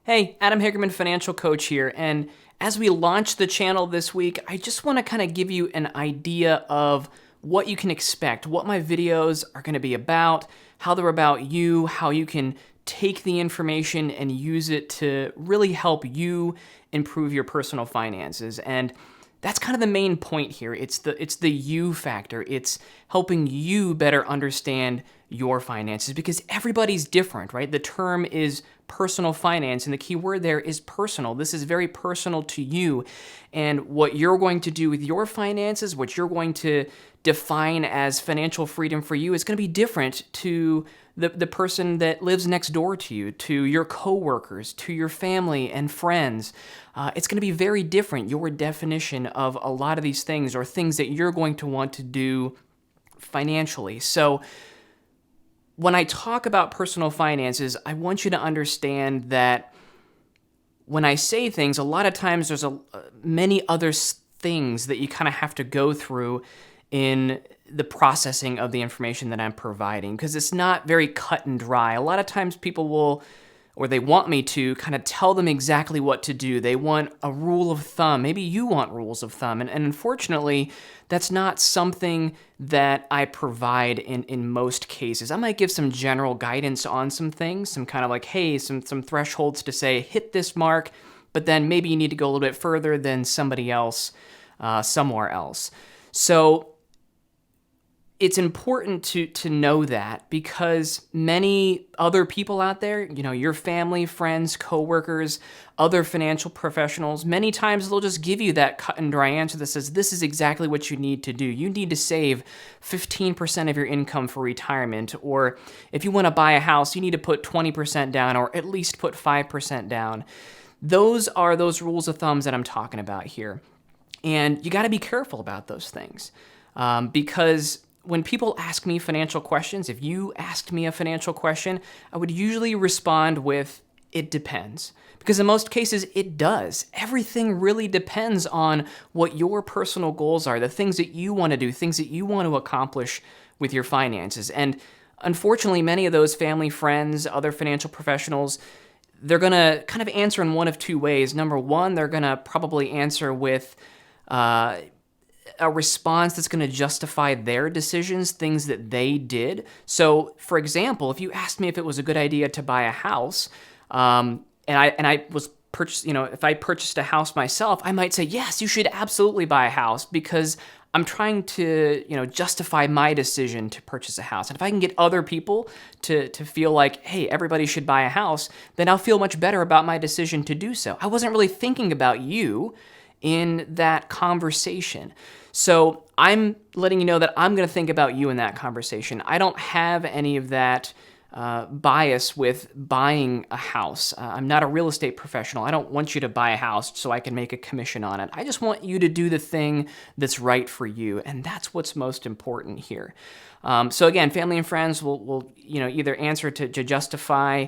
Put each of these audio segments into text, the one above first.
Hey, Adam Hagerman, financial coach here, and as we launch the channel this week, I just want to kind of give you an idea of what you can expect, what my videos are going to be about, how they're about you, how you can take the information and use it to really help you improve your personal finances. And that's kind of the main point here. It's the you factor. It's helping you better understand your finances because everybody's different, right? The term is personal finance, and the key word there is personal. This is very personal to you, and what you're going to do with your finances, what you're going to define as financial freedom for you is going to be different to the person that lives next door to you, to your coworkers, to your family and friends. It's going to be very different, your definition of a lot of these things or things that you're going to want to do financially. So when I talk about personal finances, I want you to understand that when I say things, a lot of times there's many other things that you kind of have to go through in the processing of the information that I'm providing, because it's not very cut and dry. A lot of times people will, or they want me to kind of tell them exactly what to do. They want a rule of thumb. Maybe you want rules of thumb. And unfortunately, that's not something that I provide in most cases. I might give some general guidance on some things, some kind of like, hey, some thresholds to say, hit this mark, but then maybe you need to go a little bit further than somebody else somewhere else. So it's important to know that, because many other people out there, your family, friends, coworkers, other financial professionals, many times they'll just give you that cut and dry answer that says, this is exactly what you need to do. You need to save 15% of your income for retirement, or if you want to buy a house, you need to put 20% down, or at least put 5% down. Those are those rules of thumbs that I'm talking about here. And you got to be careful about those things, because when people ask me financial questions, if you asked me a financial question, I would usually respond with, it depends. Because in most cases, it does. Everything really depends on what your personal goals are, the things that you want to do, things that you want to accomplish with your finances. And unfortunately, many of those family, friends, other financial professionals, they're going to kind of answer in one of two ways. Number one, they're going to probably answer with a response that's going to justify their decisions, things that they did. So, for example, if you asked me if it was a good idea to buy a house, and I was if I purchased a house myself, I might say, yes, you should absolutely buy a house, because I'm trying to, justify my decision to purchase a house. And if I can get other people to feel like, hey, everybody should buy a house, then I'll feel much better about my decision to do so. I wasn't really thinking about you in that conversation. So I'm letting you know that I'm going to think about you in that conversation. I don't have any of that bias with buying a house. I'm not a real estate professional. I don't want you to buy a house so I can make a commission on it. I just want you to do the thing that's right for you, and that's what's most important here. So again, family and friends will either answer to justify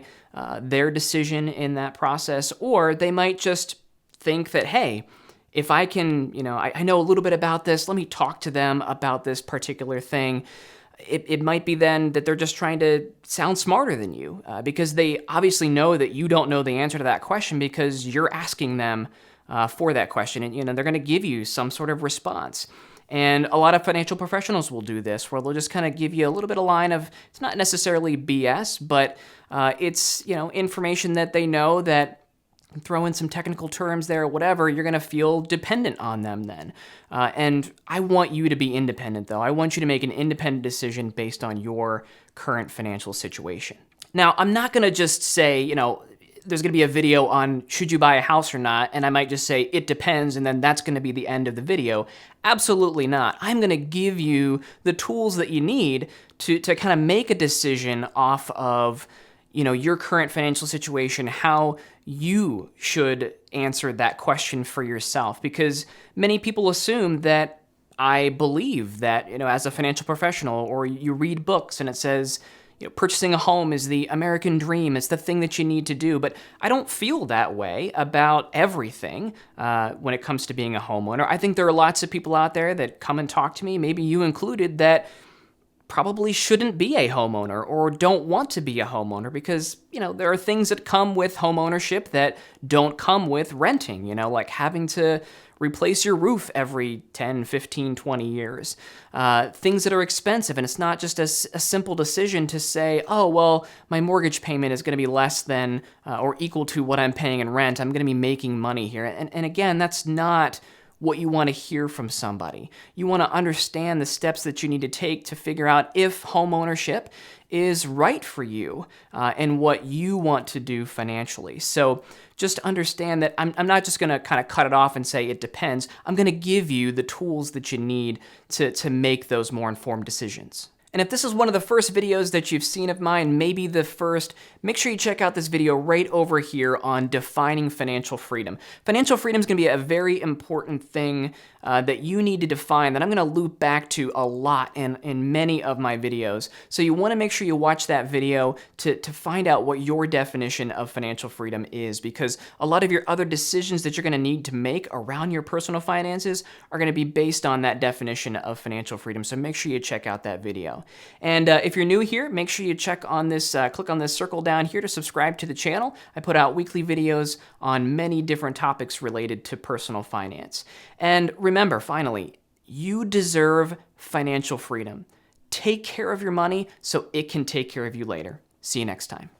their decision in that process, or they might just think that, hey, if I can, I know a little bit about this, let me talk to them about this particular thing. It might be then that they're just trying to sound smarter than you, because they obviously know that you don't know the answer to that question, because you're asking them for that question, and they're going to give you some sort of response. And a lot of financial professionals will do this, where they'll just kind of give you a little bit of line of, it's not necessarily BS, but it's information that they know, that throw in some technical terms there, whatever, you're going to feel dependent on them then. And I want you to be independent, though. I want you to make an independent decision based on your current financial situation. Now, I'm not going to just say, there's going to be a video on should you buy a house or not, and I might just say it depends, and then that's going to be the end of the video. Absolutely not. I'm going to give you the tools that you need to kind of make a decision off of your current financial situation, how you should answer that question for yourself. Because many people assume that I believe that, as a financial professional, or you read books and it says, purchasing a home is the American dream. It's the thing that you need to do. But I don't feel that way about everything when it comes to being a homeowner. I think there are lots of people out there that come and talk to me, maybe you included, that probably shouldn't be a homeowner or don't want to be a homeowner because, there are things that come with home ownership that don't come with renting, like having to replace your roof every 10, 15, 20 years. Things that are expensive, and it's not just a simple decision to say, oh, well, my mortgage payment is going to be less than or equal to what I'm paying in rent. I'm going to be making money here. And again, that's not what you want to hear from somebody. You want to understand the steps that you need to take to figure out if home ownership is right for you and what you want to do financially. So just understand that I'm not just going to kind of cut it off and say it depends. I'm going to give you the tools that you need to make those more informed decisions. And if this is one of the first videos that you've seen of mine, maybe the first, make sure you check out this video right over here on defining financial freedom. Financial freedom is going to be a very important thing that you need to define that I'm going to loop back to a lot in many of my videos. So you want to make sure you watch that video to find out what your definition of financial freedom is, because a lot of your other decisions that you're going to need to make around your personal finances are going to be based on that definition of financial freedom. So make sure you check out that video. And if you're new here, make sure you check on this, click on this circle down here to subscribe to the channel. I put out weekly videos on many different topics related to personal finance. And remember, finally, you deserve financial freedom. Take care of your money so it can take care of you later. See you next time.